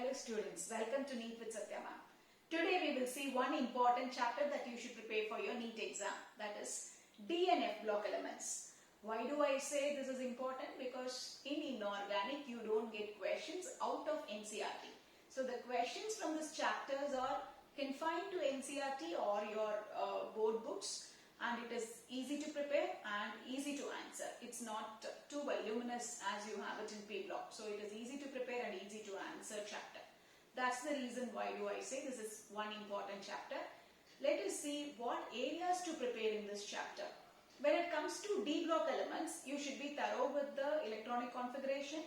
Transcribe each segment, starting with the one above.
dear students, welcome to NEET with Satya ma'am. Today we will see one important chapter that you should prepare for your NEET exam, that is D and F block elements. Why do I say this is important? Because in inorganic you don't get questions out of NCERT. So the questions from this chapters are confined to NCERT or your board books, and it is easy to prepare and easy to answer. It's not too voluminous as you have it in P block. So it is easy to prepare and easy to answer chapter. That's the reason why do I say this is one important chapter. Let us see what areas to prepare in this chapter. When it comes to D block elements, you should be thorough with the electronic configuration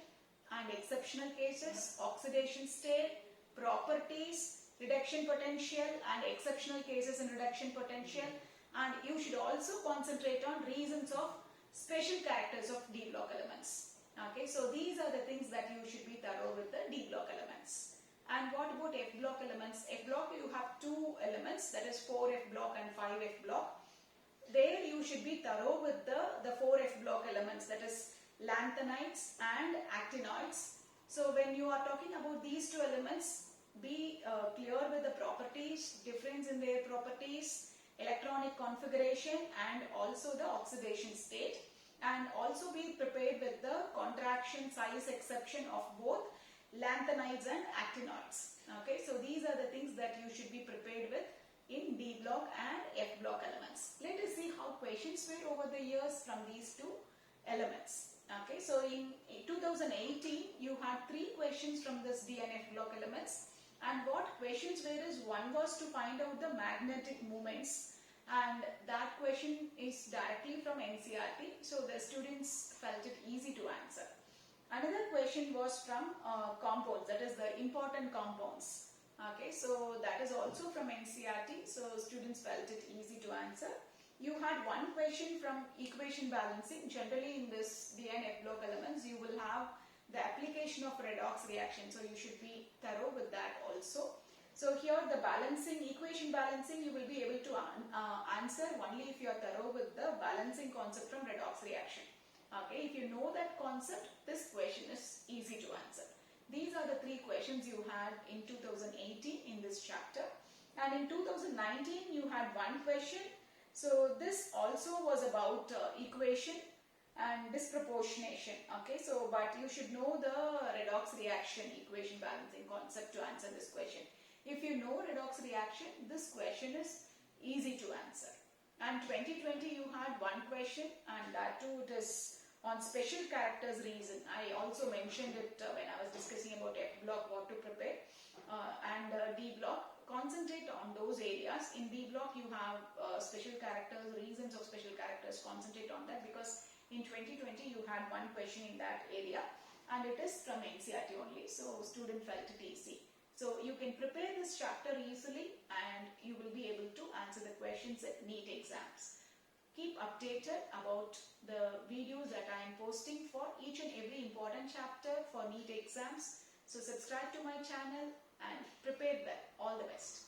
and exceptional cases, oxidation state, properties, reduction potential and exceptional cases in reduction potential, and you should also concentrate on reasons of special characters of D block elements. Okay, so these are the things that you should be thorough with the D block elements. And what about F block elements? F block you have two elements, that is 4F block and 5F block. There you should be thorough with the 4F block elements, that is lanthanides and actinoids. So when you are talking about these two elements, be clear with the properties, difference in their properties, electronic configuration and also the oxidation state, and also be prepared with the contraction size exception of both lanthanides and actinoids. Okay, so these are the things that you should be prepared with in D block and F block elements. Let us see how questions were over the years from these two elements. Okay, so in 2018 you had 3 questions from this D and F block elements, and what questions were is one was to find out the magnetic moments, and that question is directly from NCERT, so the students felt it easy to answer. Another question was from compounds, that is the important compounds. Okay, so that is also from NCERT, so students felt it easy to answer. You had one question from equation balancing. Generally in this D and F block elements you will have the application of redox reaction, so you should be thorough with that also. So here the balancing, equation balancing, you will be able to answer only if you are thorough with the balancing concept from redox reaction. Okay, if you know that concept, this question is easy to answer. These are the 3 questions you had in 2018 in this chapter. And in 2019 you had one question. So this also was about equation and disproportionation. Okay, so but you should know the redox reaction equation balancing concept to answer this question. If you know redox reaction, this question is easy to answer. And 2020 you had one question, and that too it is on special characters reason. I also mentioned it when I was discussing about F block, what to prepare, and D block. Concentrate on those areas. In D block you have special characters, reasons of special characters. Concentrate on that because in 2020 you had one question in that area, and it is from NCERT only, so student felt it easy. So you can prepare this chapter easily and you will be able to answer the questions at NEET exams. Keep updated about the videos that I am posting for each and every important chapter for NEET exams. So subscribe to my channel and prepare well. All the best.